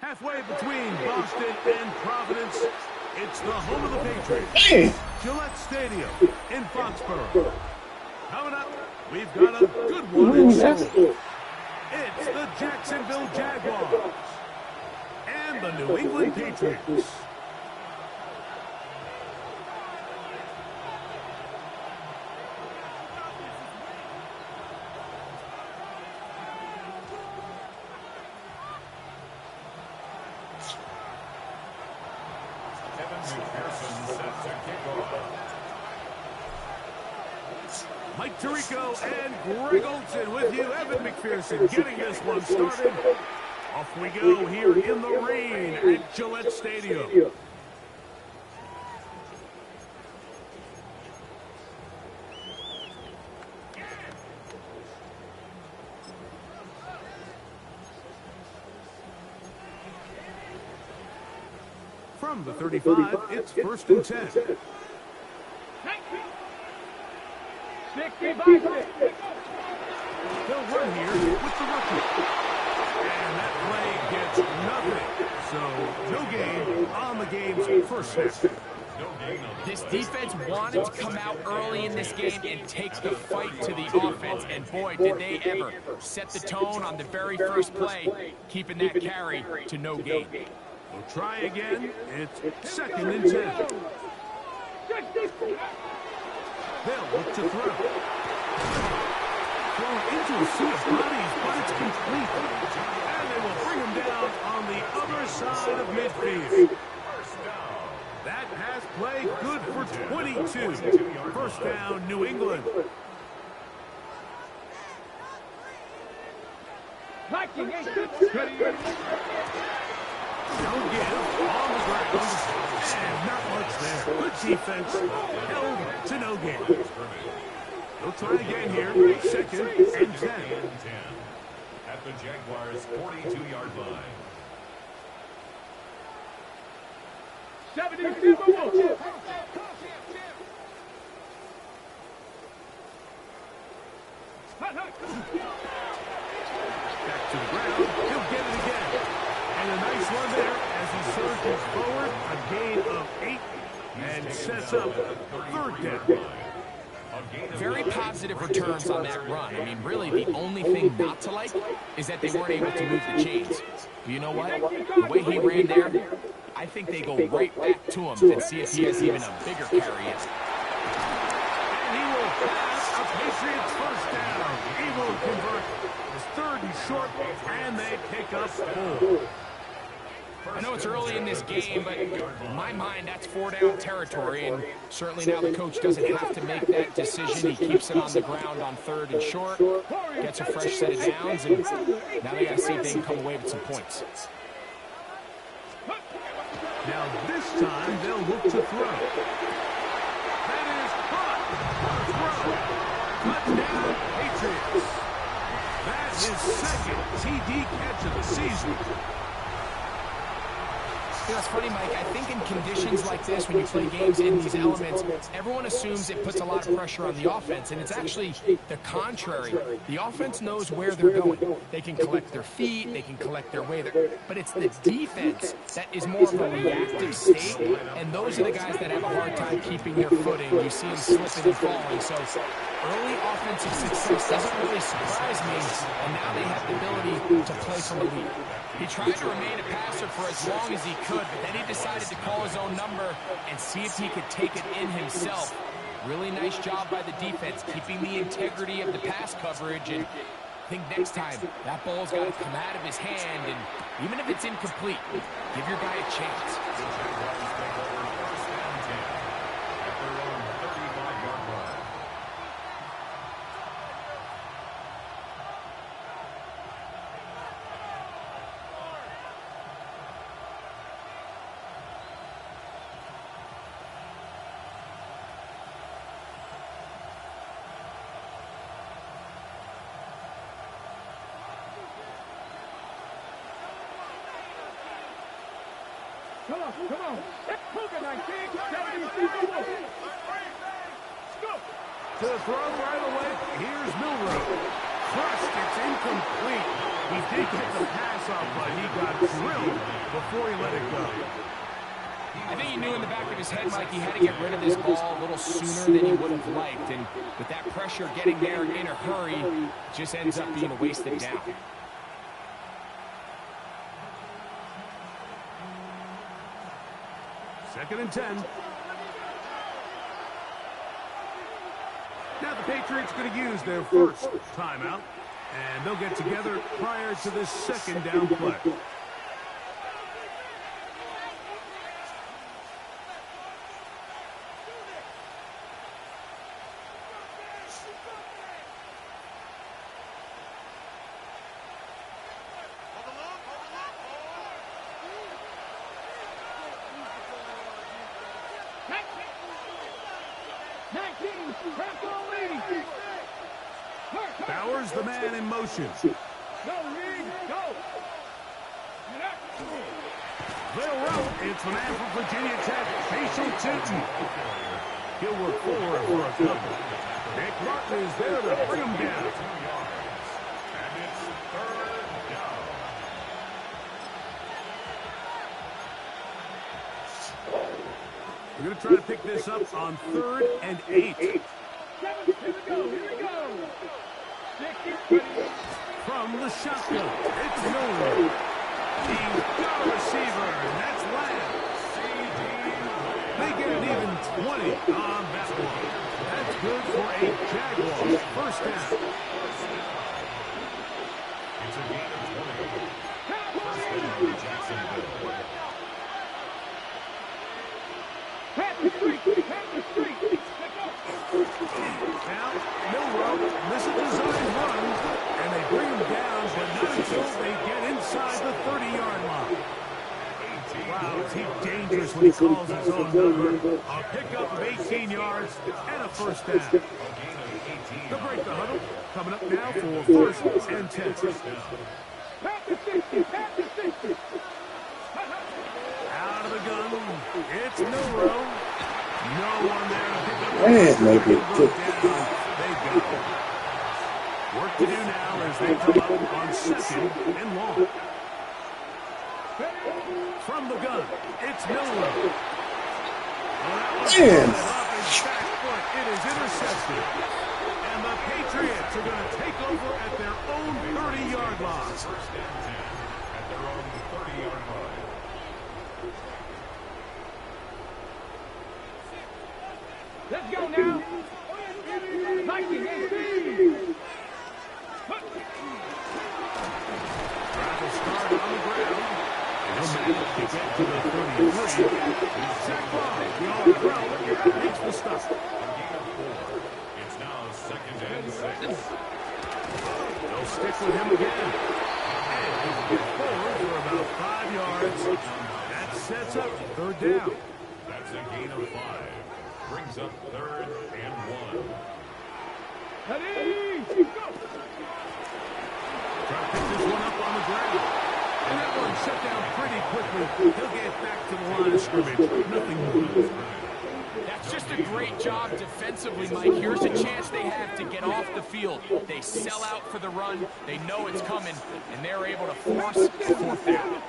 Halfway between Boston and Providence, it's the home of the Patriots. Hey. Gillette Stadium in Foxborough. Coming up, we've got a good one in store. It's the Jacksonville Jaguars and the New England Patriots. Mike Tirico and Greg Olsen with you. Evan McPherson getting this one started. Off we go here in the rain at Gillette Stadium. From the 35, it's 1st and 10. He'll run here with the rookie. And that play gets nothing. So no gain on the game's first snap. This defense wanted to come out early in this game and take the fight to the offense. And boy, did they ever set the tone on the very first play, keeping that carry to no gain. We'll try again. It's 2nd and 10. They'll look to throw. Thrown into a sea of bodies, but it's complete. And they will bring him down on the other side of midfield. That pass play good for 22. First down, New England. No give on the ground, and not much there. Good defense, held to no gain. They'll try again here, 2nd and 10. At the Jaguars' 42-yard line. 77. Back to the ground, he'll get it again. And a nice run there as he surges forward, a gain of 8, and sets up 3rd down. Very positive returns on that run. I mean, really, the only thing not to like is that they weren't able to move the chains. But you know what? The way he ran there, I think they go right back to him and see if he has even a bigger carry in. And he will pass a Patriots first down. He will convert his 3rd and short, and they pick up 4. I know it's early in this game, but in my mind, that's 4-down territory, and certainly now the coach doesn't have to make that decision. He keeps it on the ground on 3rd and short, gets a fresh set of downs, and now they got to see if they can come away with some points. Now this time, they'll look to throw. That is caught. Touchdown, Patriots. That is 2nd TD catch of the season. You know, it's funny, Mike, I think in conditions like this, when you play games in these elements, everyone assumes it puts a lot of pressure on the offense, and it's actually the contrary. The offense knows where they're going. They can collect their feet, they can collect their way, but it's the defense that is more of a reactive state, and those are the guys that have a hard time keeping their footing. You see them slipping and falling, so early offensive success doesn't really surprise me, and now they have the ability to play from a lead. He tried to remain a passer for as long as he could, but then he decided to call his own number and see if he could take it in himself. Really nice job by the defense, keeping the integrity of the pass coverage, and I think next time that ball's got to come out of his hand, and even if it's incomplete, give your guy a chance. Come on. Cougar 19, 70. To the throw right away. Here's Milroe. Crushed. It's incomplete. He did get the pass off, but he got drilled before he let it go. I think he knew in the back of his head, Mike, he had to get rid of this ball a little sooner than he would have liked. And with that pressure getting there in a hurry, it just ends up being a wasted down. Second and 10. Now the Patriots going to use their first timeout, and they'll get together prior to this second down play. Bowers, the man in motion. They'll route. It's the man from Virginia Tech, Facial Tootin. He'll work forward for a couple. Nick Martin is there to bring him down. And it's third down. We're going to try to pick this up on 3rd and 8. Here we go. From the shotgun, it's Miller. He's got a receiver, and that's Lamb. They get an even 20 on that one. That's good for a Jaguars first down. It's a gain of 20. First down, Jacksonville. Now, Milrow misses design runs, and they bring him down, but not until they get inside the 30-yard line. Wow, is he dangerous when he calls his own number. A pickup of 18 yards and a first down. They'll break the huddle. Coming up now for 1st and 10. Out of the gun, it's Milrow. No one there to pick up. Maybe. They got it. Work to do now as they come up on 2nd and long. From the gun, it's Milrow. It is intercepted. And the Patriots are going to take over at their own 30-yard line. First and 10 at their own 30-yard line. Let's go now. Lightning and speed. Travel start on the ground. No matter to get to the 33. Sack line. The all-pro makes the stop. Gain of 4. It's now 2nd and 6. They'll stick with him again. And he's get forward for about 5 yards. That sets up 3rd down. That's a gain of 5. Brings up 3rd and 1. Ready, go. Try to pick this one up on the ground. And that one shut down pretty quickly. He'll get back to the line of scrimmage. Nothing more. That's just a great job defensively, Mike. Here's a chance they have to get off the field. They sell out for the run. They know it's coming, and they're able to force a 4th down.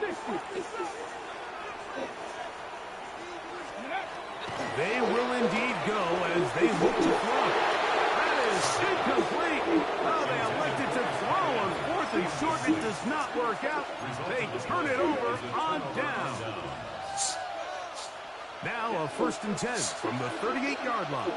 They will indeed go as they look to throw. That is incomplete. Oh, they elected to throw on 4th and short. It does not work out. They turn it over on down. Now a 1st and 10 from the 38-yard line.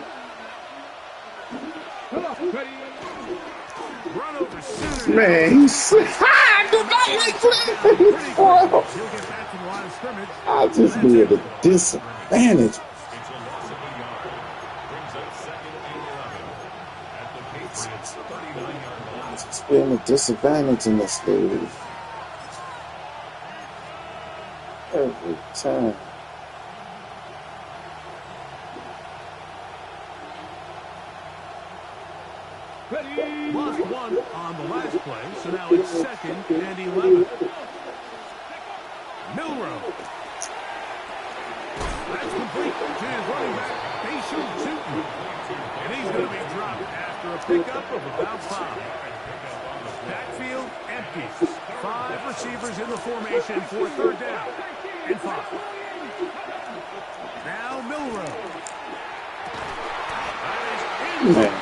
Run over Sooner. Man, he's I do not like playing. Wow. He'll get back to the line of scrimmage. I just need a disadvantage. It's a loss of a yard. Brings up 2nd and 11 at the Patriots' 39-yard line. It's been a disadvantage in this league. Every time. Lost one on the last play, so now it's 2nd and 11. Milrow. That's complete to his running back, Facial Tootin. And he's going to be dropped after a pickup of about 5. Backfield empty. 5 receivers in the formation for 3rd down and 5. Now Milroe. Man,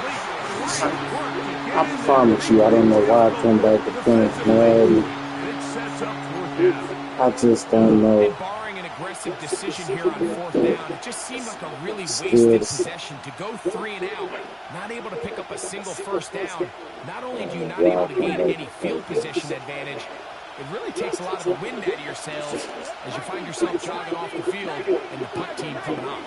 I promise you, I don't know why I come back to Prince, man. It sets up 4th down. I just don't know. And barring an aggressive decision here on 4th down, it just seemed like a really wasted possession to go 3 and out, not able to pick up a single 1st down. Not only do you not able to gain any field position advantage, it really takes a lot of the wind out of your sails as you find yourself jogging off the field and the punt team coming on.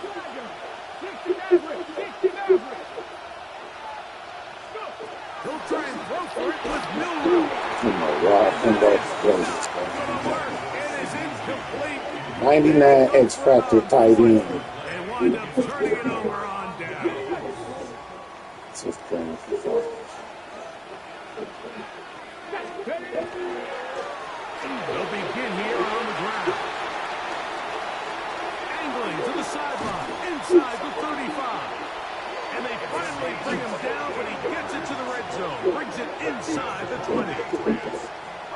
He'll try and throw for it with Milroe. Oh my God, come back to It is incomplete. 99 X Factor tight end. They wind up turning it over on down. It's just crazy. They'll begin here on the ground. Angling to the sideline, inside the 35. And they finally bring him down, but he gets it to the red zone. Brings it inside the 20.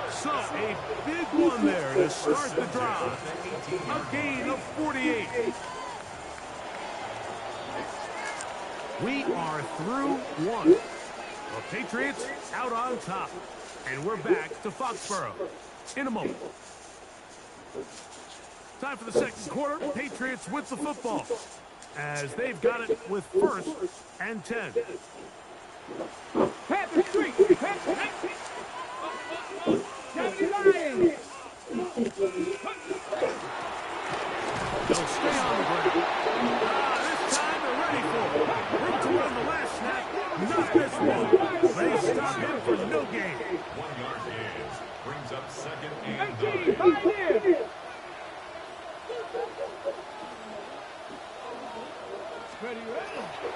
So, a big one there to start the drive. A gain of 48. We are through 1. The Patriots out on top. And we're back to Foxborough in a moment. Time for the 2nd quarter. Patriots with the football as they've got it with 1st and 10. Panther Street. Johnny Lions. They'll stay on the ground. This time they're ready for it. Room to run the last snap. Not this one. They stop him for no gain. 1-yard gain. Brings up 2nd and 18, 9. 5 years.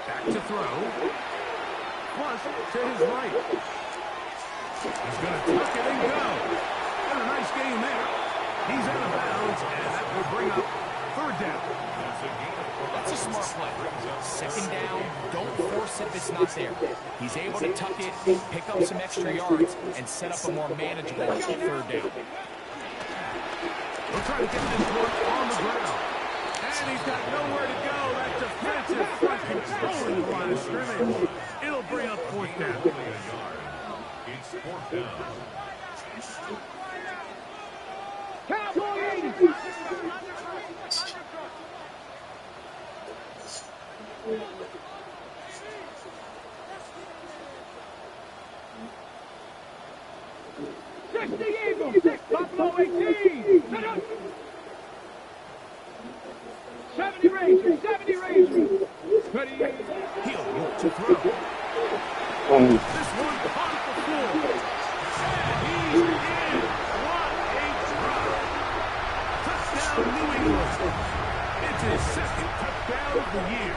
Back to throw. Plus to his right. He's going to tuck it and go. And a nice game there. He's out of bounds, and that will bring up 3rd down. That's a smart play. 2nd down, don't force it if it's not there. He's able to tuck it, pick up some extra yards, and set up a more manageable 3rd down. We'll try to get this one on the ground. And he's got nowhere to go. That defensive front controlling the line of scrimmage. It'll bring up 4th down. It's 4th down. Cowboys. The Eagles, 6, Buffalo 18. 70 Rangers, 70 Rangers. 38. He'll look to throw. This one caught at the floor. And he's in. What a drop. Touchdown, New England. It's his 2nd touchdown of the year.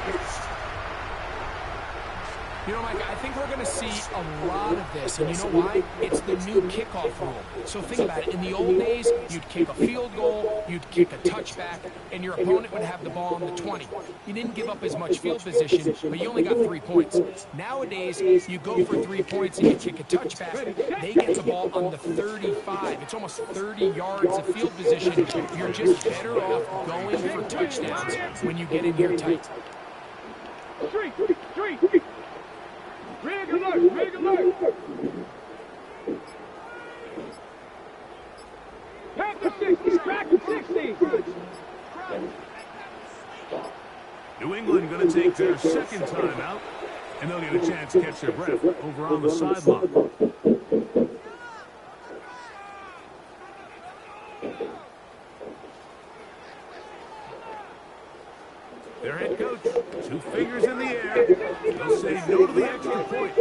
You know, Mike, I think we're going to see a lot of this, and you know why? It's the new kickoff rule. So think about it. In the old days, you'd kick a field goal, you'd kick a touchback, and your opponent would have the ball on the 20. You didn't give up as much field position, but you only got 3 points. Nowadays, you go for 3 points and you kick a touchback, they get the ball on the 35. It's almost 30 yards of field position. You're just better off going for touchdowns when you get in here tight. Street. Rig alert. Panther 60, back to 60. New England going to take their 2nd timeout, and they'll get a chance to catch their breath over on the sideline. Their head coach, 2 fingers in the air. They'll say no to the extra point.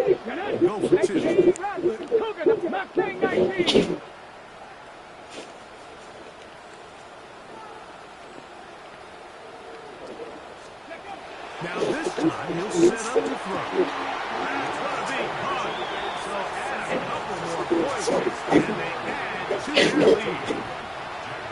Go for 2. Cougar, Mustang 19. Now this time he'll set up to throw. That's going to be caught. So add a couple more points, and they add to their lead.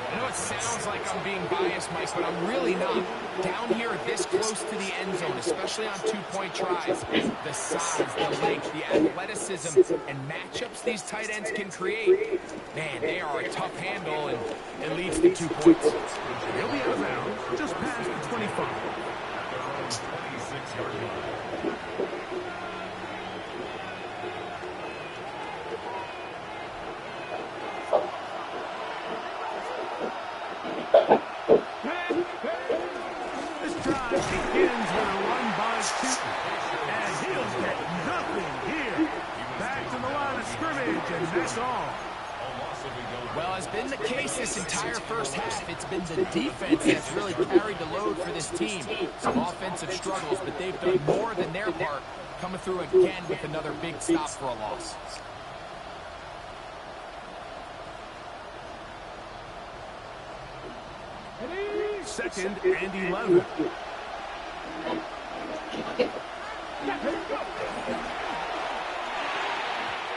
I know it sounds like I'm being biased, Mike, but I'm really not. Down here at this close to the end zone, especially on two-point tries. The size, the length, the athleticism, and matchups these tight ends can create, man, they are a tough handle, and it leads to 2 points. He'll be out of bounds just past the 25. 26-yard line. This drive begins with a run by Tootin, and he'll get nothing here. Back to the line of scrimmage, and that's all. Well, has been the case this entire first half. It's been the defense that's really carried the load for this team. Some offensive struggles, but they've done more than their part, coming through again with another big stop for a loss. Second and 11.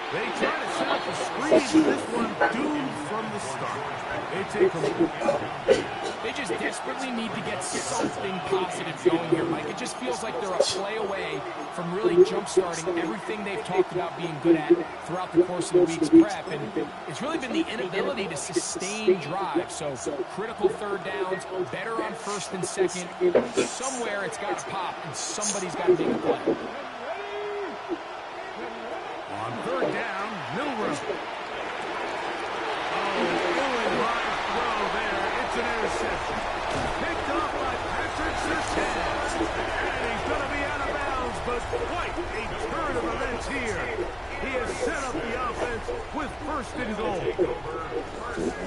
They try to set up a screen, but this one doomed from the start. They take a look. They just desperately need to get something positive going here, Mike. It just feels like they're a play away from really jump-starting everything they've talked about being good at throughout the course of the week's prep. And it's really been the inability to sustain drive. So critical third downs, better on first and second. Somewhere it's got to pop, and somebody's got to make a play. On third down, Milroe. Going right throw there. It's an interception. Picked up by Patrick Surtain. And he's going to be out of bounds, but quite a turn of events here. He has set up the offense with first and goal.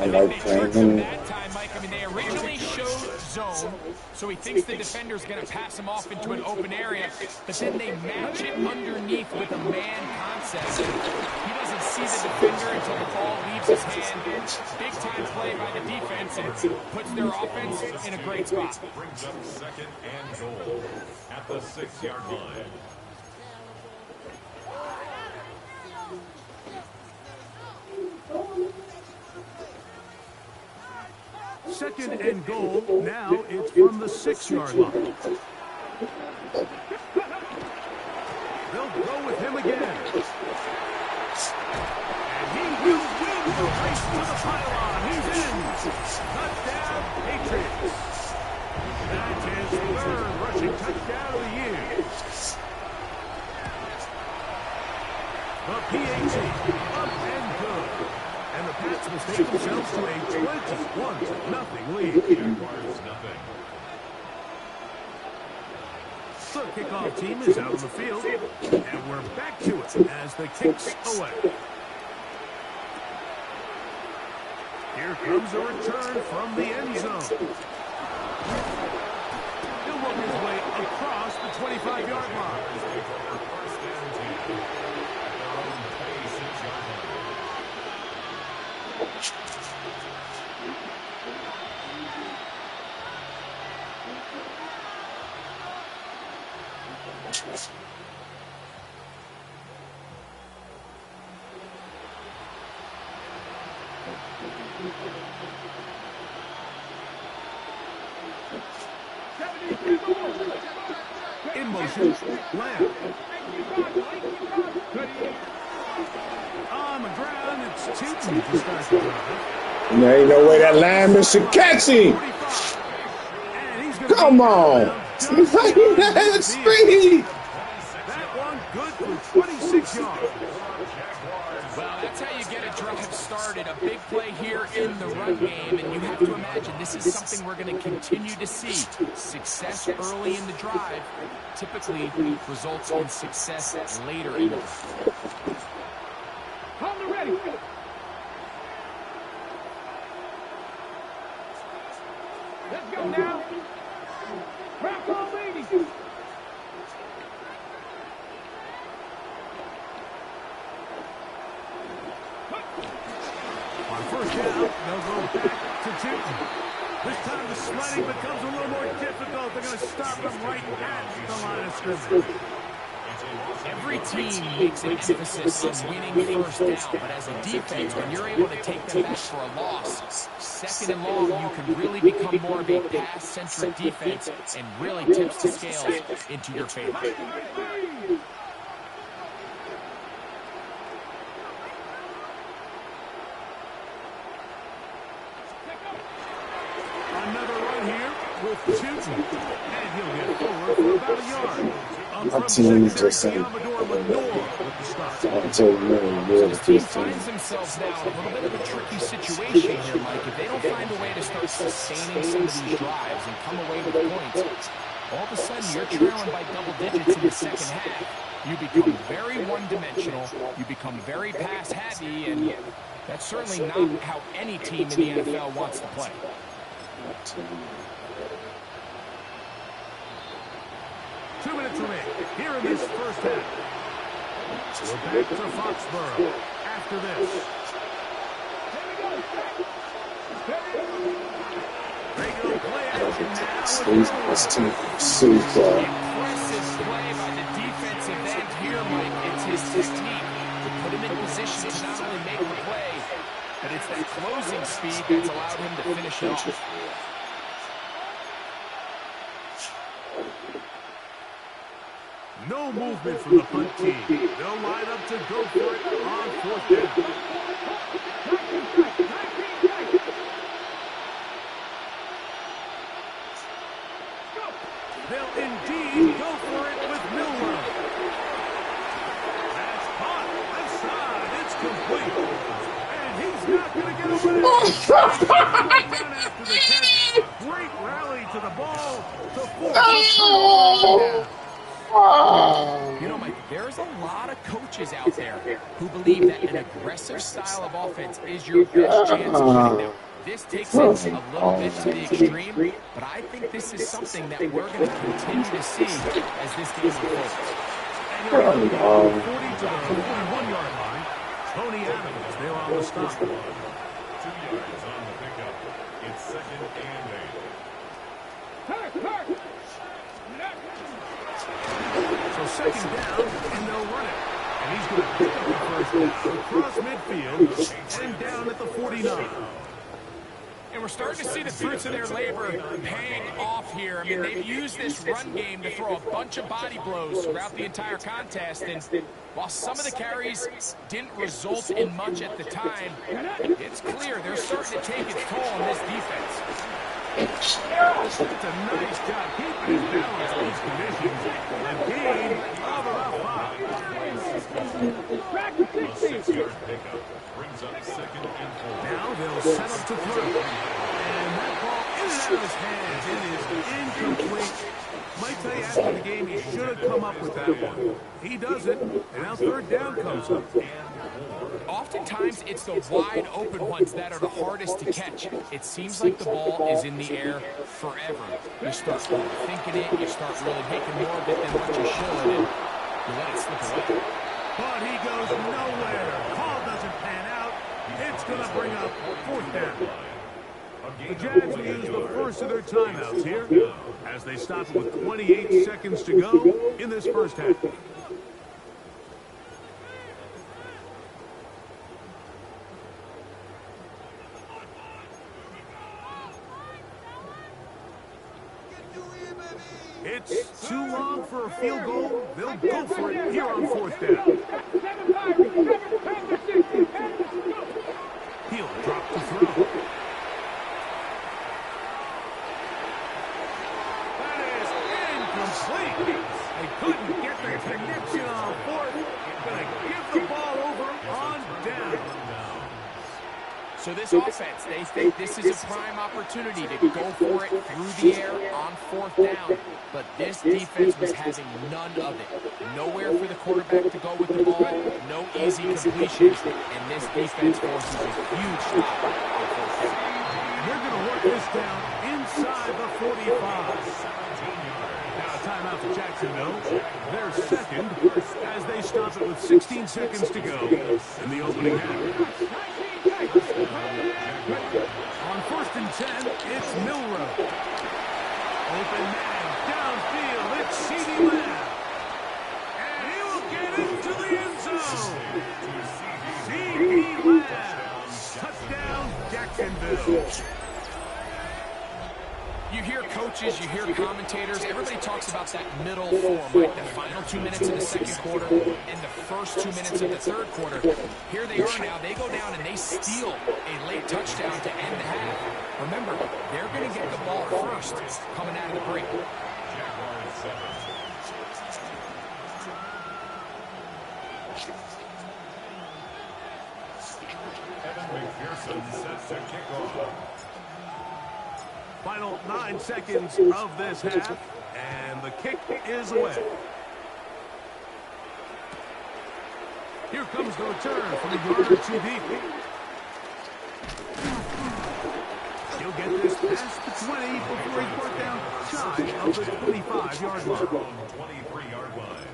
I like playing. That time, Mike, I mean, they originally showed zone, so he thinks the defender's going to pass him off into an open area, but then they match it underneath with a man concept. He doesn't see the defender until the ball leaves his hand. Big time play by the defense and puts their offense in a great spot. Brings up second and goal at the 6-yard line. Second and goal. Now it's from the 6-yard line. They'll go with him again. And he will win the race to the pylon. He's in. Touchdown, Patriots. That's his third rushing touchdown of the year. The PAT, up and good. And the Pats will take themselves to a 21-0 lead. The kickoff team is out on the field, and we're back to it as the kick's away. Here comes a return from the end zone. He'll work his way across the 25-yard line. In motion, Lamb. On the ground, it's Tootin to start the drive. There ain't no way that lineman should catch him. Come on. That's speed. That one good for 26 yards. Well, that's how you get a drive started. A big play here in the run game, and you have to imagine this is something we're going to continue to see. Success early in the drive typically results in success later in the drive. On the ready. Let's go now. Crack on, ladies. On first down, they'll go back to Tootin. This time the sledding becomes a little more difficult. They're going to stop them right at the line of scrimmage. Every team makes an emphasis on winning first down, but as a defense, when you're able to take them back for a loss, second and long, you can really become more of a pass-centric defense and really tips the scales into your favor. Another run here with Chilton, and he'll get forward for about a yard. My team just ain't. I'll tell you, man, So this team finds themselves now in a little bit of a tricky situation here, Mike. If they don't find a way to start sustaining some of these drives and come away with points, all of a sudden you're trailing by double digits in the second half. You become very one-dimensional. You become very pass-heavy, and that's certainly not how any team in the NFL wants to play. 2 minutes remain here in this first half. We're back to Foxborough after this. They go play action now. This team super. Impressive play by the defensive end here, Mike. It's his technique to put him in position to not only make the play, but it's that closing speed that's allowed him to finish it off. No movement from the punt team. They'll line up to go for it on fourth down. They'll indeed go for it with Milroe. That's caught. Left side. It's complete. And he's not going to get away. Down after the catch. Great rally to the ball to force a touchdown. You know, Mike, there's a lot of coaches out there who believe that an aggressive style of offense is your best chance of winning them. This takes it a little bit to the extreme, but I think this is something that we're going to continue to see as this game unfolds. And he'll go 40 to the 41-yard line. Tony Adams there on the stop. 2 yards on the pickup. It's second and 8. So second down, and they'll run it. And he's going to pick up the first down across midfield and down at the 49. And we're starting to see the fruits of their labor paying off here. I mean, they've used this run game to throw a bunch of body blows throughout the entire contest. And while some of the carries didn't result in much at the time, it's clear they're starting to take its toll on this defense. It's a nice job keeping his balance in these conditions. A gain of about 5. Back to 16. 6-yard pickup brings up second and 4. Now they'll set up to throw. And that ball in and out of his hands. It is incomplete. Might tell you after the game he should have come up with that one. He doesn't, and now third down comes up. Oftentimes, it's the wide open ones that are the hardest to catch. It seems like the ball is in the air forever. You start thinking it, you start really making more of it than what you should, and you let it slip away. But he goes nowhere. Call doesn't pan out. It's going to bring up fourth down. The Jags will use the first of their timeouts here as they stop with 28 seconds to go in this first half. It's too long for a field goal. They'll go for it here on fourth down. He'll drop to throw. That is incomplete. They couldn't get the connection on fourth. Gonna give the ball over on down. So this offense, they think this is a prime opportunity to go for it through the air on fourth down. But this defense was having none of it. Nowhere for the quarterback to go with the ball, no easy completions, and this defense forces a huge stop on fourth down. They're going to work this down inside the 45. Now a timeout for Jacksonville. They're second as they stop it with 16 seconds to go in the opening half. On first and 10, it's Milroe. Open man, downfield, it's CeeDee Lamb. And he will get Jacksonville. You hear coaches, you hear commentators, everybody talks about that middle form, right? The final 2 minutes of the second quarter and the first 2 minutes of the third quarter. Here they are now. They go down and they steal a late touchdown to end the half. Remember, they're going to get the ball first coming out of the break. Jaguars 7. Evan McPherson set to kick off. Final 9 seconds of this half, and the kick is away. Here comes the return from the yard or two deep. He'll get this past the 20 before he's brought down shy of the 25-yard line. 23-yard line.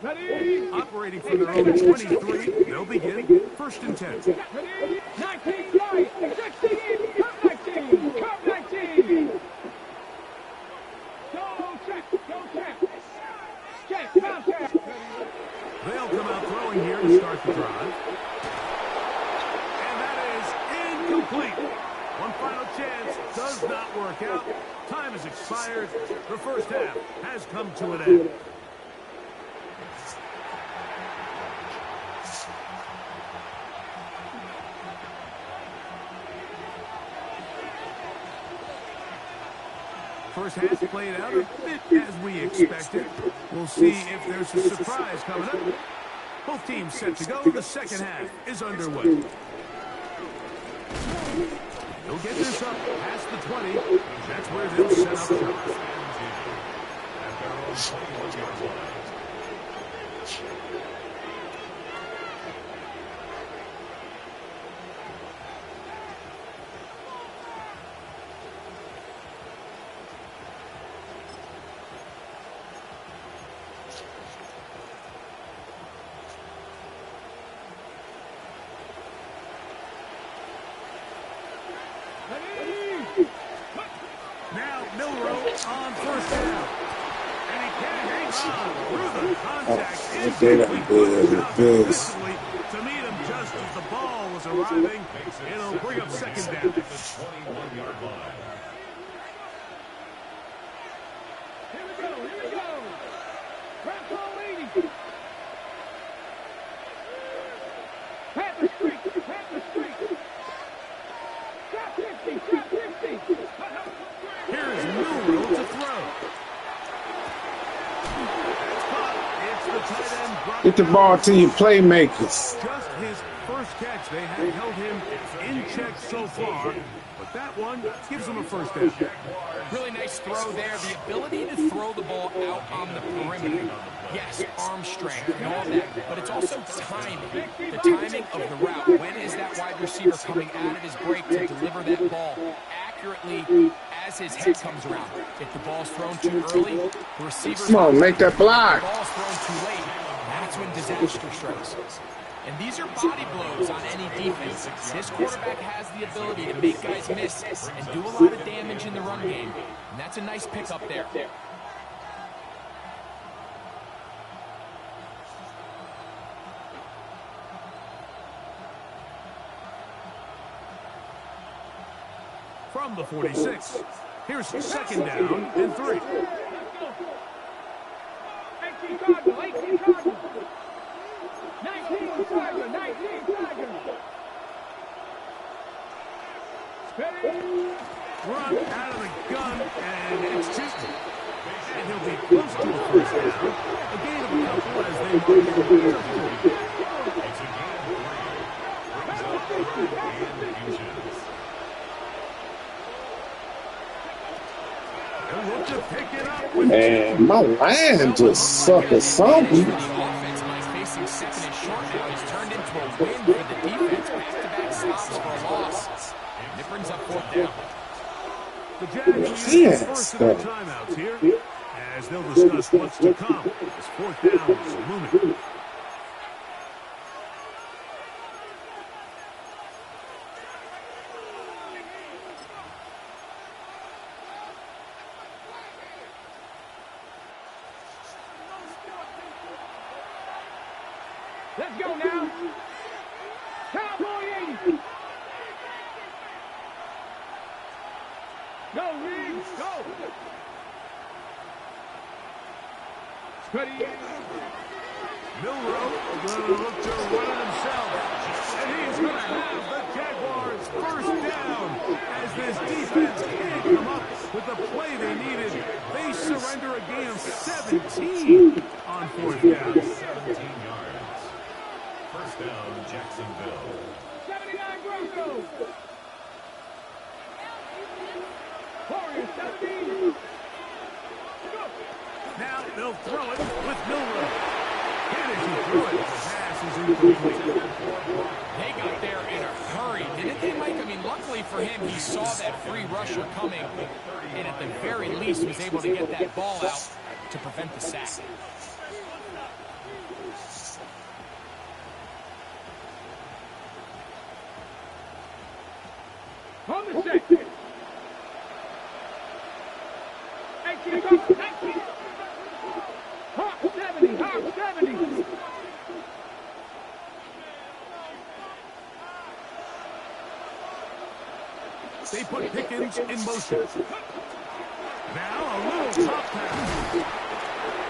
Ready? Operating from their own 23, they'll begin first and 10. Ready? 19 right, 16, curve 19, curve 19. Go check, go check. Check, contact. They'll come out throwing here to start the drive. And that is incomplete. One final chance does not work out. Time has expired. The first half has come to an end. First half played out a bit as we expected. We'll see if there's a surprise coming up. Both teams set to go. The second half is underway. They'll get this up past the 20. That's where they'll set up shop. At their own 21-yard line. Now Milroe on first down. And he can't hang on through the contact. To meet him just as the ball was arriving. It'll bring up second down. At the 21-yard line. Here we go, here we go. Ramco leading. Panther streak, Panther streak. Shot 50, shot 50. Here's Milroe to throw. It's caught. It's the tight end. Brock Get the ball to your playmakers. Just his first catch. They have held him in check so far. But that one gives him a first down. Really nice throw there. The ability to throw the ball out on the perimeter. Yes, arm strength and all that, but it's also timing. The timing of the route. When is that wide receiver coming out of his break to deliver that ball accurately as his head comes around? If the ball's thrown too early, the receiver... Come on, make that block. If the ball's thrown too late, that's when disaster strikes. And these are body blows on any defense. This quarterback has the ability to make guys miss and do a lot of damage in the run game. And that's a nice pickup there. From the 46, here's second down and 3. 18 Cardinal, 18 Cardinal. 19 Tiger, 19 Tiger. Steady. Run out of the gun, and it's tipped. And he'll be close to a first down. A gain of a couple as they mark it. It's a gain of 3. Brings up 3rd and inches. They'll look to pick it up with Man, my line just suck or something. The offense, by facing second and short now, has turned into a win for the defense. Back-to-back stops for a loss. And it brings up fourth down. the Jags will use the first of their timeouts here as they'll discuss what's to come as fourth down is looming. Let's go now. Cowboy 80. Go, Reeves, go. Steady. Milroe going to look to run it himself. And he's going to have the Jaguars first down as this defense can't come up with the play they needed. They surrender a gain of 17 on fourth down. 17 yards. First down, Jacksonville. 79 Broncos. Warriors 17. Go. Now they'll throw it with Milroe. And as he threw it, the pass is incomplete. They got there in a hurry, didn't they, Mike? I mean, luckily for him, he saw that free rusher coming, and at the very least was able to get that ball out to prevent the sack. On the set. 18 go. 19. Hawk 70. Hawk 70. They put Pickens in motion. Now a little top pass.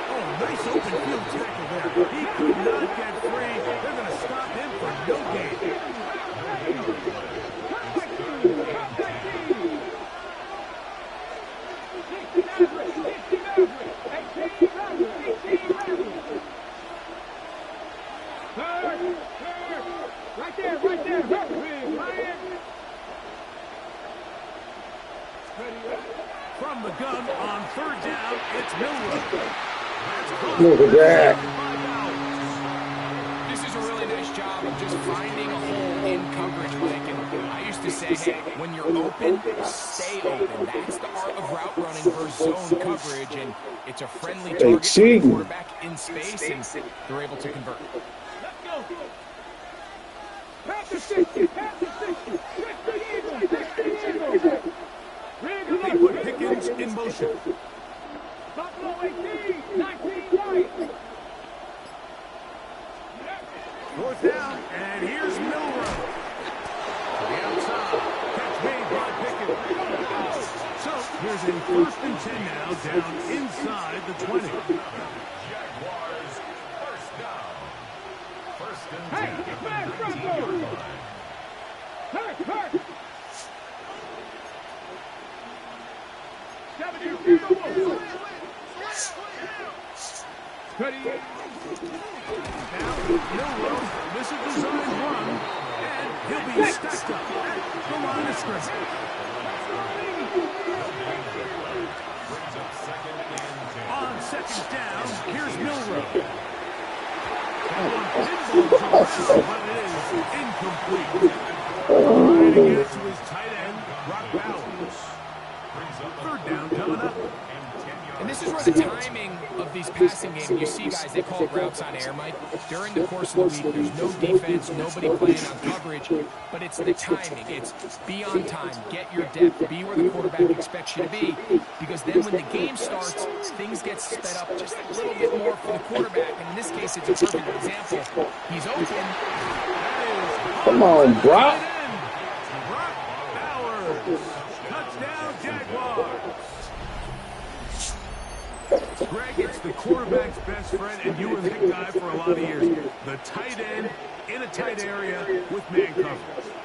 Oh, nice open field tackle there. He could not get free. They're going to stop him for no gain. Right there, right there. Ryan. From the gun on third down, it's Milroe. Look at that. This is a really nice job of just finding a hole in coverage, Mike. And I used to say, hey, when you're open, stay open. That's the art of route running versus zone coverage, and it's a friendly target for the quarterback in space, and they're able to convert. Let's go. Pass the 60. Pass the 60. 60 Eagles. 60 Eagles. They put Pickens in motion. Buffalo 18. 19 right. Fourth down, and here's Milroe. To the outside. Catch made by Pickens. So here's a 1st and 10 now, down inside the 20. Jaguars, first down. First and 10 Hey, at the man, 19-yard Broncos. line. Hurt. 70 Eagles. Steady. Now, Milroe, this is designed run, and he'll be stacked up at the line of scrimmage. Brings up second and 10. On second down, here's Milroe. That one pinballs around, but it is incomplete. Trying to get to his tight end, Brock Bowers. Third down coming up. And this is where the timing of these passing games, you see guys, they call routes on air, Mike. During the course of the week, there's no defense, nobody playing on coverage, but it's the timing. It's be on time, get your depth, be where the quarterback expects you to be, because then when the game starts, things get sped up just a little bit more for the quarterback. And in this case, it's a perfect example. He's open. Come on, Brock. Brock Bowers. Touchdown, Jaguars. Greg, it's the quarterback's best friend, and you were that guy for a lot of years. The tight end in a tight area with man coverage.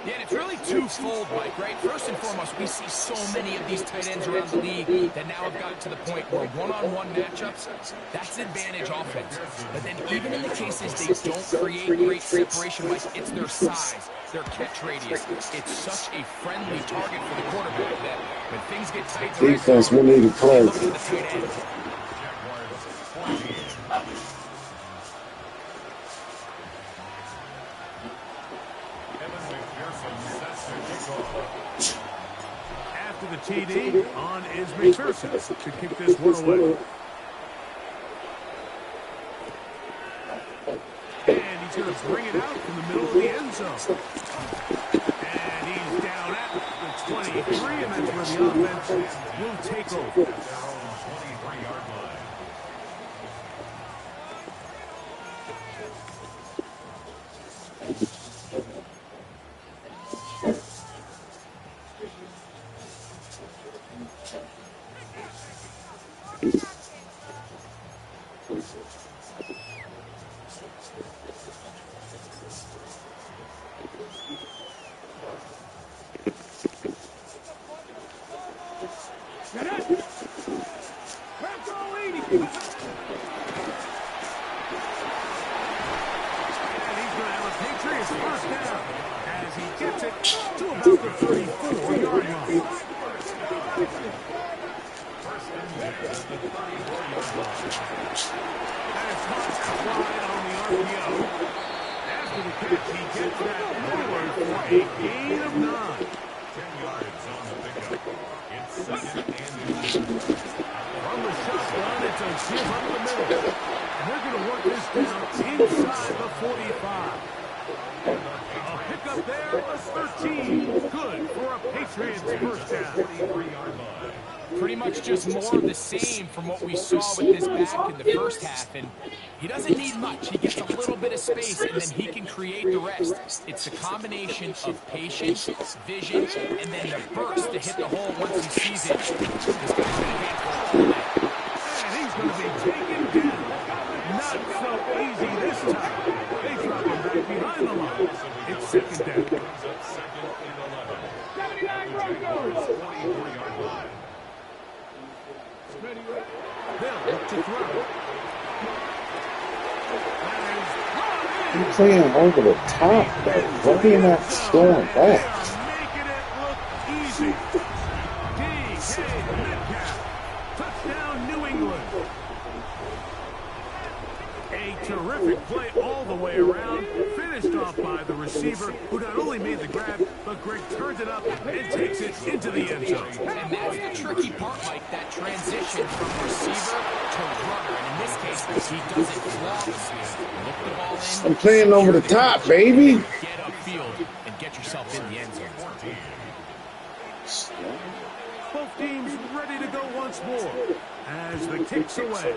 Yeah, and it's really twofold, Mike, right? First and foremost, we see so many of these tight ends around the league that now have gotten to the point where one-on-one matchups, that's advantage offense. But then even in the cases they don't create great separation, Mike, it's their size, their catch radius. It's such a friendly target for the quarterback that when things get tight, Defense, we need to play. look at the tight end. After the TD, on is McPherson to kick this one away. And he's going to bring it out from the middle of the end zone. And he's down at the 23, and that's where the offense will take over. Their own 23-yard line. Patriots first down as he gets it to about the 34-yard line. That's Hunt wide on the RPO. After the catch, he gets that forward for a gain of 9. 10 yards on the pickup. It's second and 10. From the shotgun, it's a give up the middle. And they're going to work this down inside the 45. A pickup there, a 13. Good for a Patriots first down. 33-yard line. Pretty much just more of the same from what we saw with this back in the first half. And he doesn't need much. He gets a little bit of space, and then he can create the rest. It's the combination of patience, vision, and then the burst to hit the hole once he sees it. This guy's going to handle it. And he's going to be taken down. Not so easy this time. They drop him back behind the line. It's second down. Brings up second and 11. 79 Broncos. 24-yard line. They'll look to throw. He's playing over the top, though. Why are you not slowing back? Making it look easy. DK Metcalf. Touchdown, New England. A terrific play all the way around. Finished off by the receiver, who not only made the grab, but Greg turns it up and takes it into the end zone. And that's the tricky part, Mike, that transition from receiver to runner. And in this case, he does it flawlessly. Look the ball in. I'm playing over the top, baby. Get upfield and get yourself in the end zone. Both teams ready to go once more as the kick's away.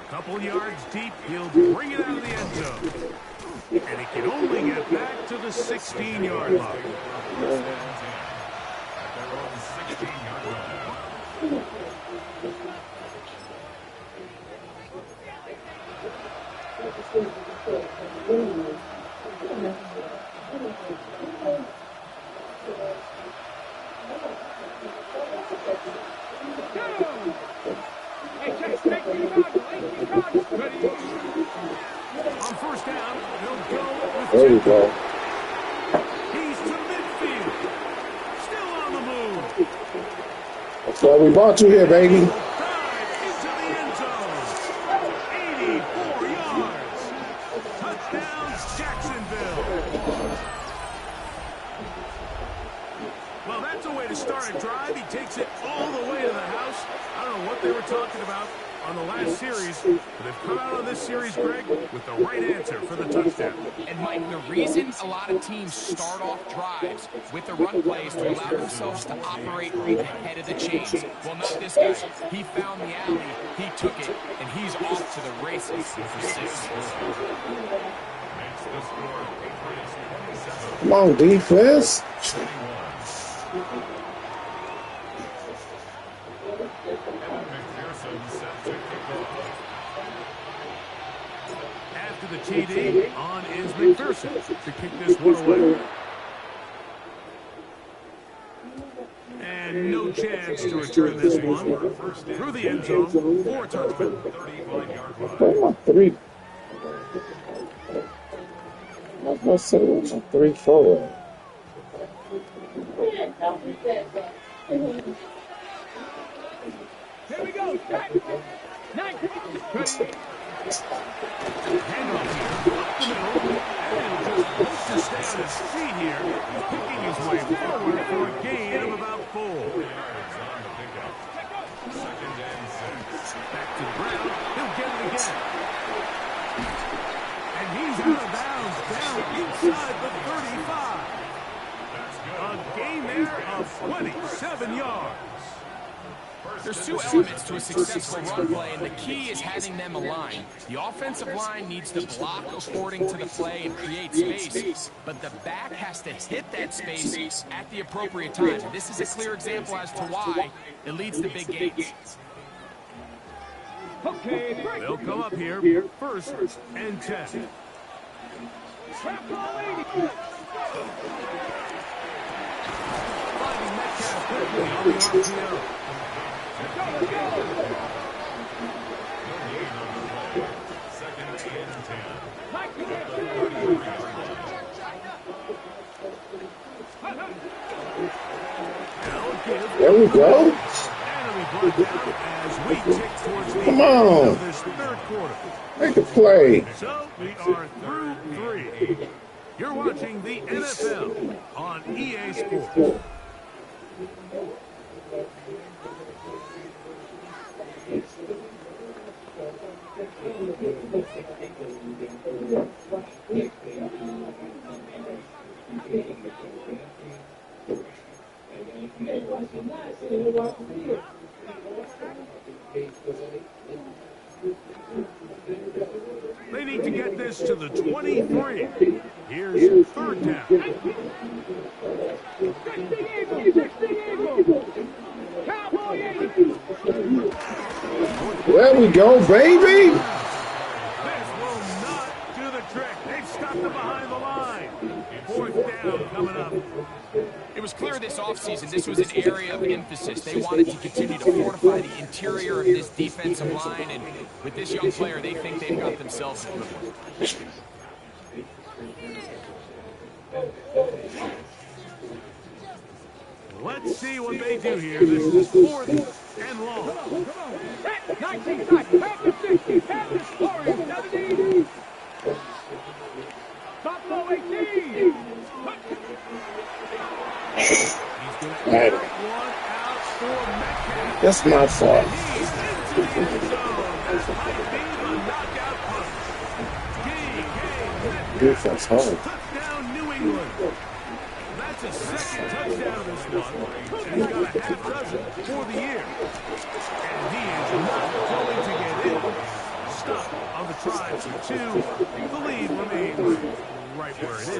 Couple yards deep, he'll bring it out of the end zone. And he can only get back to the 16-yard line. At their own 16-yard line. On first down, they'll go with There you go. He's to midfield. Still on the move. That's why we brought you here, baby. Dive into the end zone. 84 yards. Touchdown, Jacksonville. Well, that's a way to start a drive. He takes it all the way to the house. I don't know what they were talking about on the last series, but they've come out on this series, Greg, with the right answer for the touchdown. And Mike, the reason a lot of teams start off drives with the run plays to allow themselves to operate ahead of the chains. Well, not this guy. He found the alley, he took it, and he's off to the races for 6. Makes the score Patriots 27. Come on, defense. 21. Evan McPherson set to kick off. After the TD, on is McPherson to kick this one away. And no chance to return this one. Through the end zone for a touchdown. 35-yard line. Where my three? What's my 3-4? Here we go. Back. 19. Handoff here, up the middle, and he'll just hope to stay on his feet here, picking his way forward for a gain of about 4. Yards on the pickup. Second and 6. Back to the ground, he'll get it again. And he's out of bounds, down inside the 35. A gain there of 27 yards. There's two elements to a successful run play, and the key is having them aligned. The offensive line needs to block according to the play and create space, but the back has to hit that space at the appropriate time. And this is a clear example as to why it leads to big gains. Okay, They'll come up here, first and 10. trap ball 80. Finding Metcalf quickly on the RPO. Let's go. No gain on the play. Second Nike FC. There we go. Come on. Make a play. So we are through 3. You're watching the NFL on EA Sports. They need to get this to the 23. Here's third down. 60 Eagles. Cowboy 80. There we go, baby. This will not do the trick. They've stopped them behind the line. Fourth down coming up. It was clear this offseason this was an area of emphasis. They wanted to continue to fortify the interior of this defensive line, and with this young player, they think they've got themselves a good one. Let's see what they do here. This is fourth and long. Come on. 19 side. Have the 60. Have the story. 70. Buffalo 18. Right. That's my fault. Defense home. Touchdown, New England. That's his second touchdown of this one. And he's got a half dozen for the year. And he is not going to get in. Stop on the try for 2. The lead remains right where it is.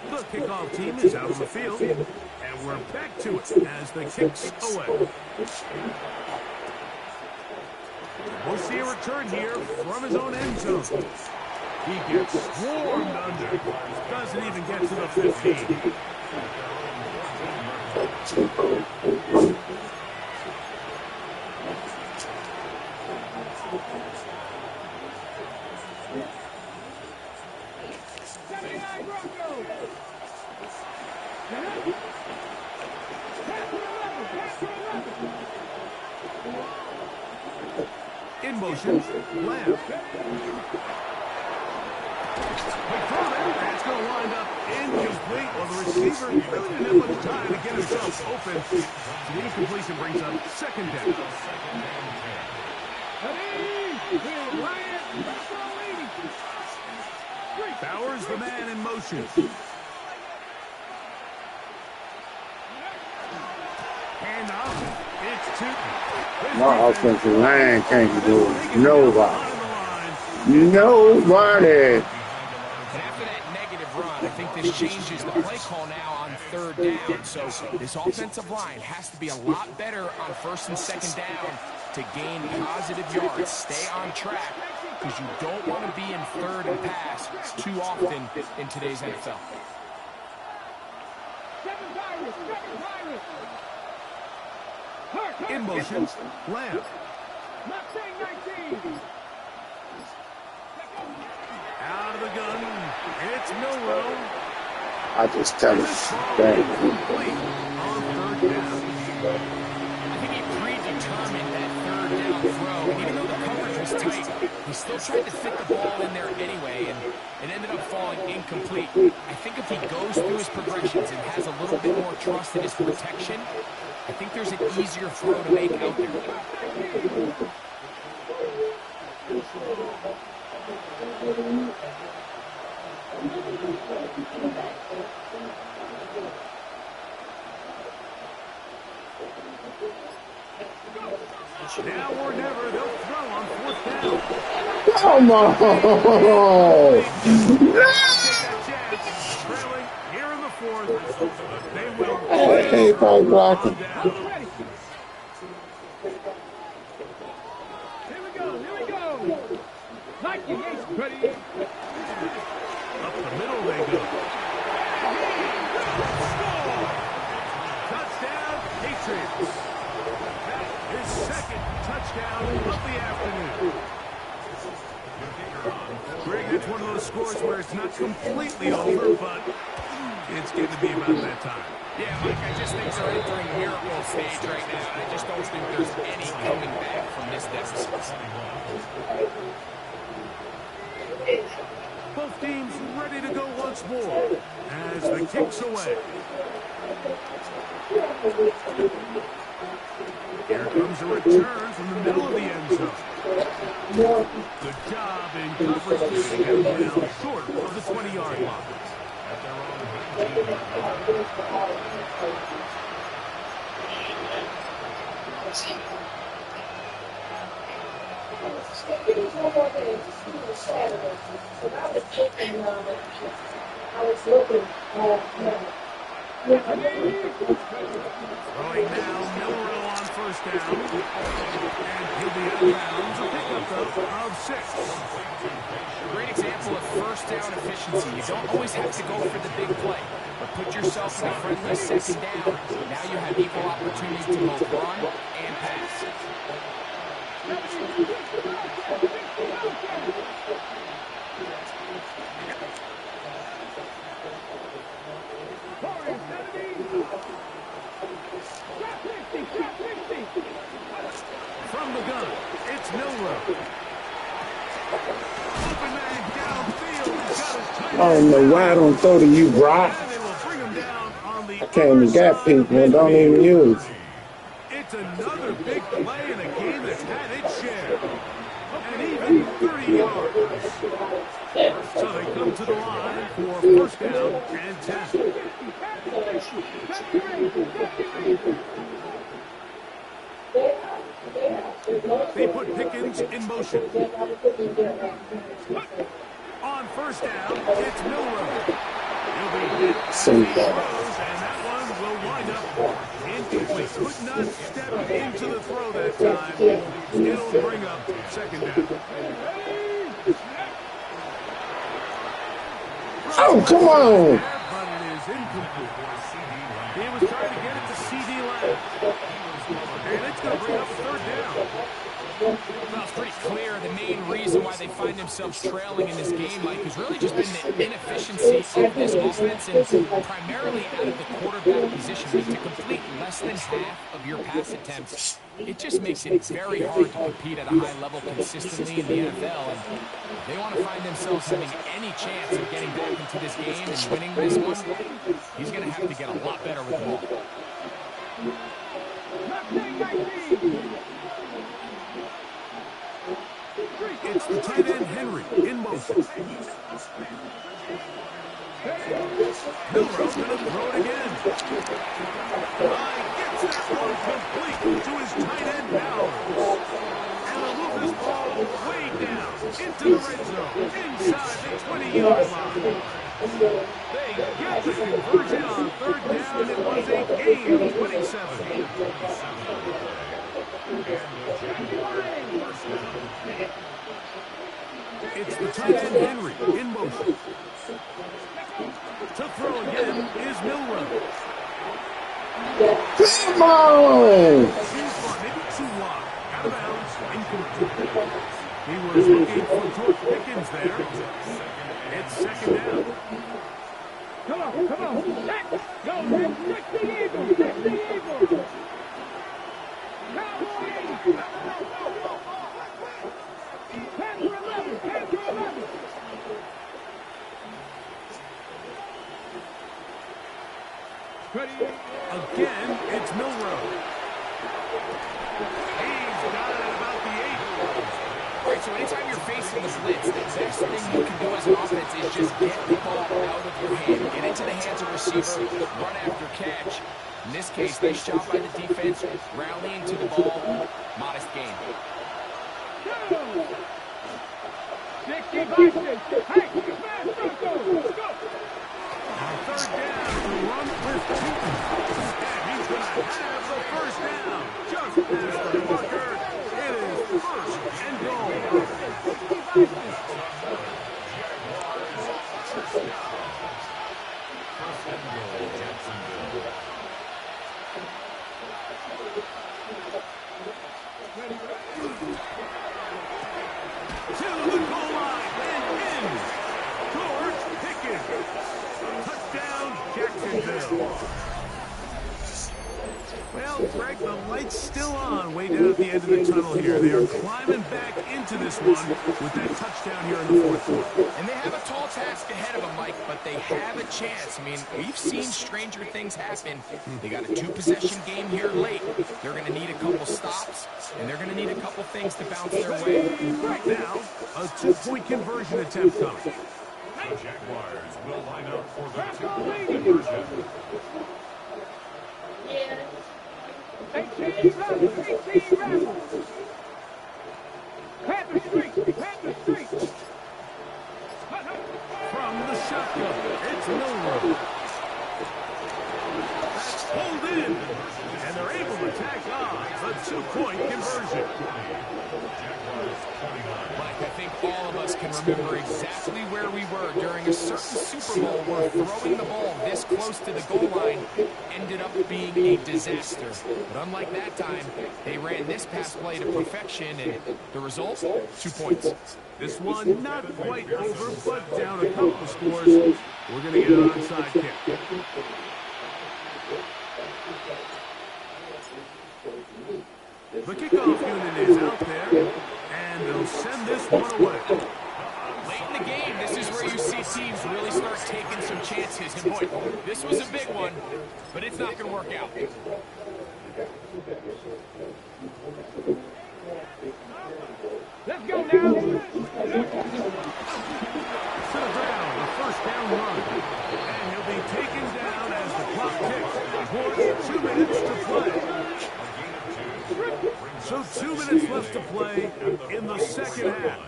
The kickoff team is out on the field, and we're back to it as the kicks away. We'll see a return here from his own end zone. He gets swarmed under. Doesn't even get to the 15. In motion, Lamb. That's going to wind up incomplete. Well, the receiver didn't have much time to get himself open. So the incompletion brings up second down. Bowers, the man in motion. Hand off. It's Tootin. My offensive line can't do it. Nobody. Nobody. And after that negative run, I think this changes the play call now on third down. So this offensive line has to be a lot better on first and second down to gain positive yards. Stay on track because you don't want to be in third and pass too often in today's NFL. In motion, Lamb. Out of the gun, it's Milrow. I just tell you that. On third down. I think he predetermined that third down throw. And even though the coverage was tight, he still tried to fit the ball in there anyway, and it ended up falling incomplete. I think if he goes through his progressions and has a little bit more trust in his protection, I think there's an easier throw to make out there. Now or never, they'll throw on fourth down. Come on. Trailing here in the fourth. They will. Hey, ball blocking. Here we go. Nike is ready. Up the middle they go. Score! Touchdown, Patriots. That is second touchdown of the afternoon. Greg, that's one of those scores where it's not completely over, but it's getting to be about that time. Yeah, Mike, I just think they're entering miracle stage right now, and I just don't think there's any coming back from this deficit. Both teams ready to go once more as the kick's away. Here comes a return from the middle of the end zone. Good job in coverage, getting him down short of the 20-yard line. Throwing now, Milroe on first down. And he'll be out of bounds. A pickup, though, of 6. Great example of first down efficiency. You don't always have to go for the big play, but put yourself in a friendly second down. Now you have equal opportunity to both run and pass. From the gun, it's Milroe. Open man downfield. He's got his tight I don't know why I don't throw to you, Brock. And they will bring him down on the I can't even got people and don't even use. It's another big play in a game that's had its share. And even 30 yards. So they come to the line for first down and 10. They put Pickens in motion. On first down, it's Milroe. He'll be hit as he throws, and that one will wind up incomplete. Could not step into the throw that time. It'll bring up second down. Oh, come on. But it is incomplete. He was trying to get it to C.D. Lamb. And it's going to bring up third down. Well, it's pretty clear the main reason why they find themselves trailing in this game, Mike, has really just been the inefficiency of this offense and primarily out of the quarterback position. I mean, to complete less than half of your pass attempts, it just makes it very hard to compete at a high level consistently in the NFL. And if they want to find themselves having any chance of getting back into this game and winning this one, he's going to have to get a lot better with the ball. It's the tight end Henry in motion. Milroe going to throw it again. Gets that one complete to his tight end Bowers. And they'll move this ball way down into the red zone, inside the 20-yard line. They get the conversion on third down. It was a gain of 27. It's the tight end Henry in motion. To throw again is Milroe. Come on. Maybe too wide. Out of bounds. Incomplete. He was looking for George Pickens there. It's second down. Come on. Check. Go, man. Check the Eagles. Check the Eagles. Cowboys. Pass to 11. Pass to 11. Ready? Again, it's Milroe. He's got it at about the 8. All right, so anytime you're facing the blitz, the best thing you can do as an offense is just get the ball out of your hand. Get into the hands of receiver, run after catch. In this case, they shot by the defense, rallying to the ball, modest gain. 60 boxes. Hey, smash, go. Third down to run with Keaton. And he's going to have the first down. Just past the marker. It is first and goal. To the goal line and in. George Pickens. Touchdown, Jacksonville. Well, Greg, the light's still on way down at the end of the tunnel here. They are climbing back into this one with that touchdown here in the fourth quarter. And they have a tall task ahead of them, Mike, but they have a chance. I mean, we've seen stranger things happen. They got a two-possession game here late. They're going to need a couple stops, and they're going to need a couple things to bounce their way. Right now, a two-point conversion attempt coming. The Jaguars will line up for the two-point conversion. 18 Rebels, 18 Rebels. Panther Street, Panther Street. From the shotgun, it's Milroe. That's pulled in, and they're able to tack on a two-point conversion. Mike, I think all of us can remember exactly where we were during a certain Super Bowl where throwing the ball this close to the goal line ended up being a disaster. But unlike that time, they ran this pass play to perfection, and the result, 2 points. This one not quite over, but down a couple scores. We're going to get an onside kick. The kickoff unit is out there, and they'll send this one away. Late in the game, this is where you see teams really start taking some chances. And boy, this was a big one, but it's not going to work out. Let's go now. To the ground, the first down run. And he'll be taken down as the clock ticks. For 2 minutes to play. So 2 minutes left to play in the second half.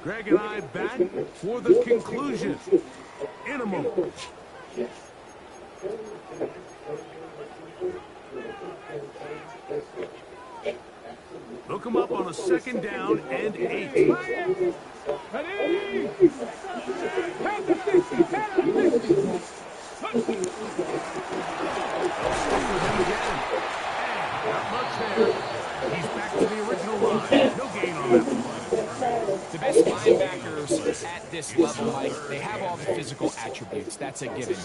Greg and I back for the conclusion in a moment. Look him up on a second down and 8. Ready? Panther 60, Panther 60. They'll stick with him again. And not much there. He's back to the original line. No gain on that one. The best linebackers at this level, Mike, they have all the physical attributes. That's a given.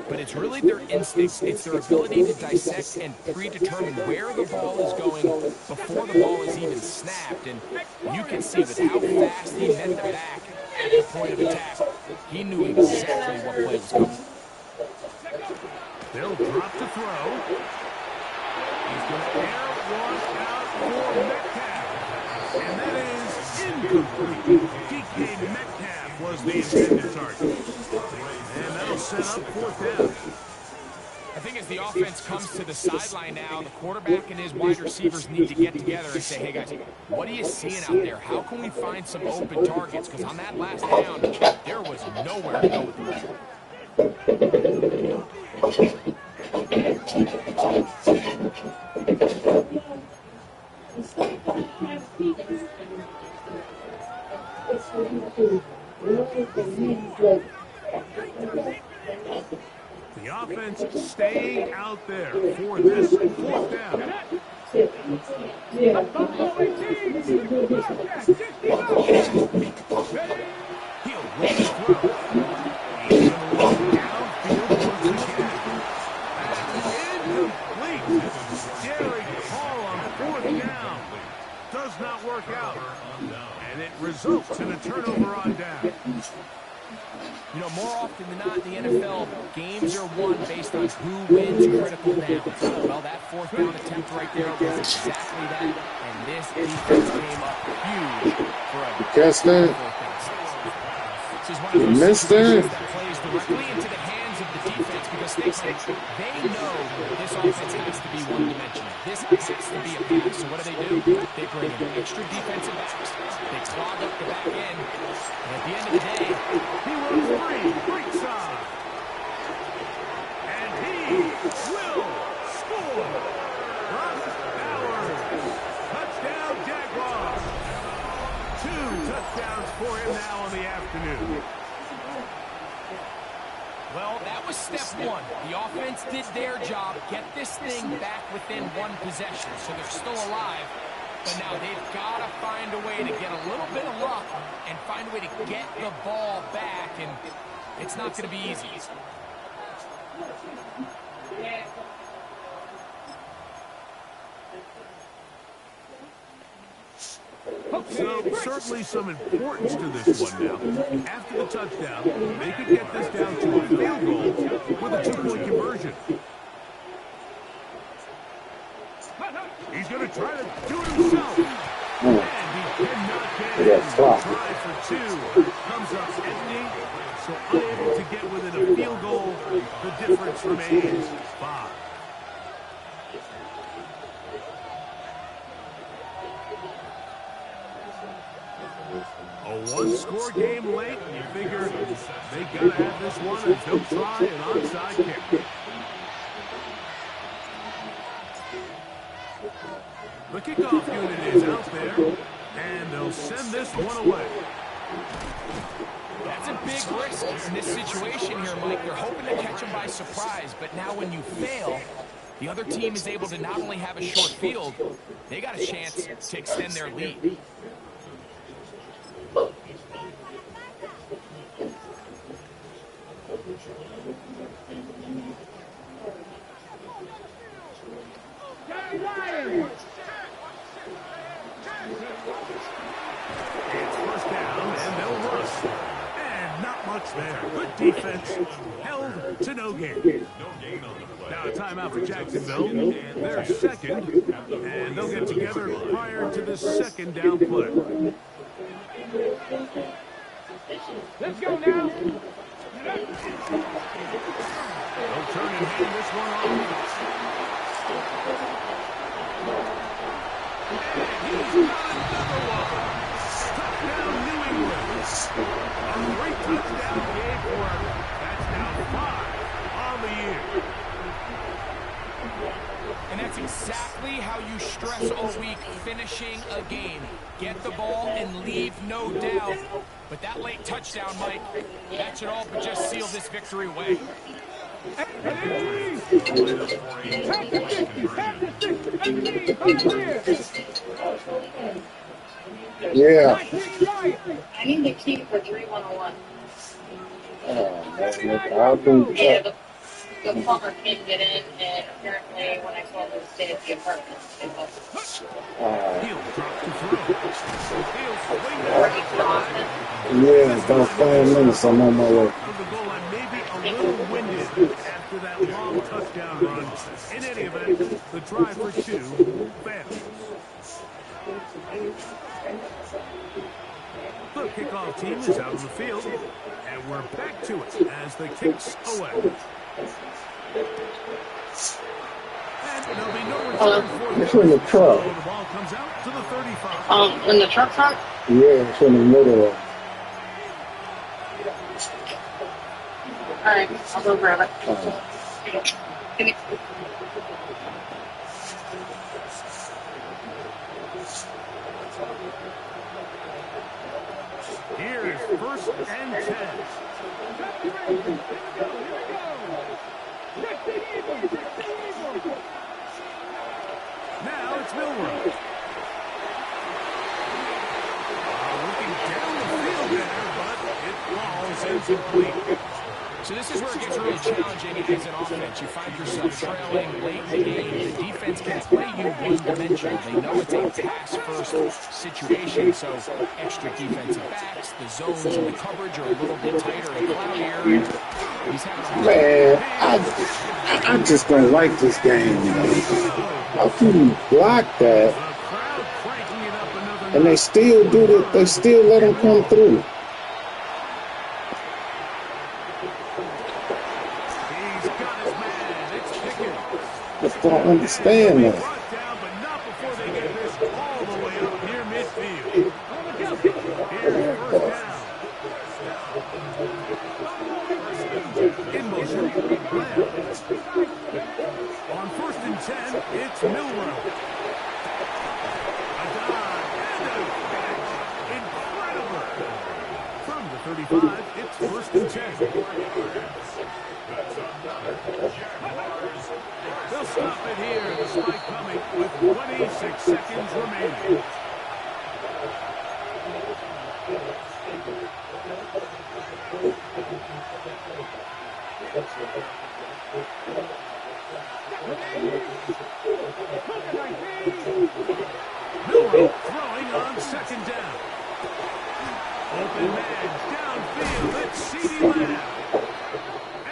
But it's really their instincts. It's their ability to dissect and predetermine where the ball is going before the ball is even snapped. And you can see with how fast he met the back at the point of attack, he knew exactly what play was coming. They'll drop to throw. He's going to air one out for Metcalf. And that is incomplete. DK Metcalf was the intended target. And that'll set up fourth down. I think as the offense comes to the sideline now, the quarterback and his wide receivers need to get together and say, hey guys, what are you seeing out there? How can we find some open targets? Because on that last down, there was nowhere to go with the ball. The offense staying out there for this fourth down. He'll run the throw. He's going to walk downfield once again. Incomplete. Derek Hall on fourth down. Does not work out. And it results in a turnover on down. You know, more often than not in the NFL, games are won based on who wins critical downs. Well, that fourth down attempt right there was exactly that. And this defense came up huge for a Catch that. This is one of You those missed situations it. that plays directly into the hands of the defense because they know this offense has to be one-dimensional. This has to be a pass. So what do? They bring in extra defensive backs. They clog up the back end. And at the end of the day, He runs free, right side. And he will score. Brock Bowers. Touchdown, Jaguars. 2 touchdowns for him now in the afternoon. well, that was step one. The offense did their job, get this thing back within one possession, so they're still alive. But now they've got to find a way to get a little bit of luck and find a way to get the ball back, and it's not going to be easy. So, certainly some importance to this one now. After the touchdown, they could get this down to a field goal with a two-point conversion. He's going to try to do it himself. And he cannot get it. Try for two. Comes up empty. So unable to get within a field goal. The difference remains 5. A one-score game late, and you figure they got to have this one, and they'll try an onside kick. The kickoff unit is out there, and they'll send this one away. That's a big risk in this situation here, Mike. They're hoping to catch them by surprise, but now when you fail, the other team is able to not only have a short field, they got a chance to extend their lead. It's first down, and they'll run. And not much there. Good defense. Held to no gain. Now a timeout for Jacksonville. They're second, and they'll get together prior to the second down play. Let's go now. They'll turn and hand this one off. And he's got another one. Touchdown, New England. A great touchdown game for him. That's now 5 on the year. And that's exactly how you stress all week, finishing a game. Get the ball and leave no doubt. But that late touchdown, Mike, that should all but just seal this victory away. Yeah. I need the key for 3101. I'll do Yeah, the plumber can't get in, and apparently when I told him to stay at the apartment, it was He'll drop to throw. He'll swing working for Austin. Yeah, about 5 minutes. I'm on my way. of the goal line, maybe a little winded after that long touchdown run. In any event, the try for 2 fails. The kickoff team is out of the field, and we're back to it as the kicks away. And there'll be no return for It's in the truck. So the ball comes out to the 35. In the truck front? Yeah, it's in the middle of All right, I'll go grab it. Give me. Here's first and 10. Now it's Milrow. Looking down the field there, but it falls incomplete. So this is where it gets really challenging as an offense. You find yourself trailing late in the game. The defense can play you one dimension. They know it's a pass-first situation, so extra defensive backs, the zones and the coverage are a little bit tighter and cloudier. He's having a hard Man, I just don't like this game. How can you block that? The crowd cranking it up another And they still do that. They still let him come through. He's got his man. It's Pickens. I don't understand that. Brought down, but not before they get this all the way up near midfield. Here's first down. In motion, Lamb. On first and 10, it's Milrow. A dive and a catch. Incredible. From the 35, it's first and 10. They'll stop it here. The spike coming with 26 seconds remaining. on second down. Open man downfield. It's CeeDee Lamb.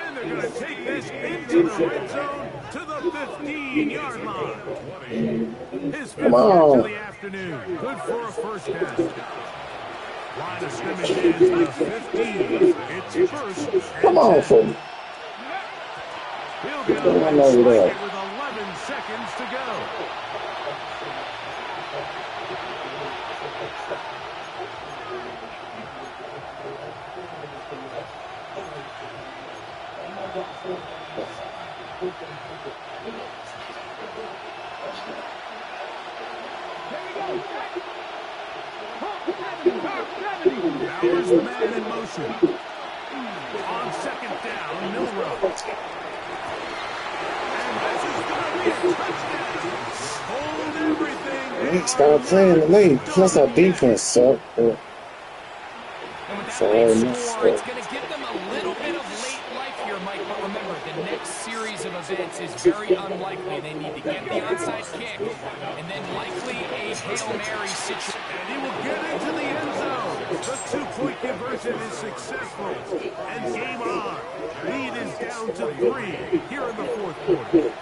And they're going to take this into the red zone to the 15-yard line. His fifth catch of the afternoon. Good for a first down. Line of scrimmage is the 15. It's first and 10. Come on, fool. He'll be on the over there. with 11 seconds to go. Bowers the man in motion. On second down, Milrow. And this is going to be a touchdown. Hold everything. We start playing the late. Plus our defense sucked. And with that Sorry, late missed score, it's that. going to give them a little bit of late life here, Mike. But remember, the next series of events is very unlikely. They need to get the onside kick, and then likely a Hail Mary situation. And he will get into the end zone. The two-point conversion is successful. And game on. Lead is down to 3 here in the fourth quarter.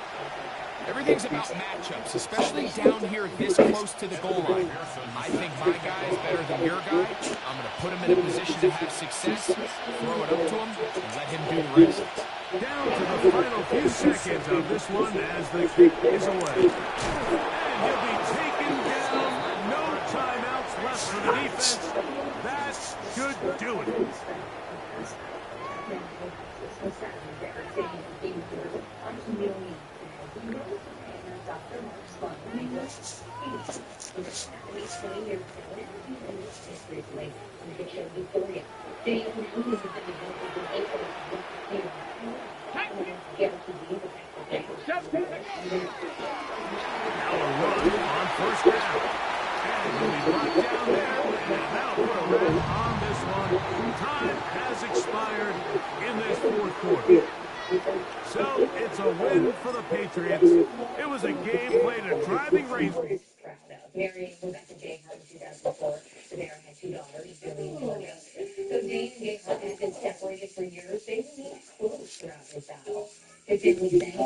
Everything's about matchups, especially down here this close to the goal line. I think my guy is better than your guy. I'm going to put him in a position to have success, throw it up to him, and let him do the rest. Down to the final few seconds of this one as the kick is away. And he'll be taken down. No timeouts left for the defense. That should do it. Now a run on first down. And he'll be brought down there. And that'll put a wrap on this one. Time has expired in this fourth quarter. So it's a win for the Patriots. It was a game played at driving range. Mary moved back to Jay Hunt in 2004. The Bear had $2 billion. So Jay and Jay Hunt had been separated for years. They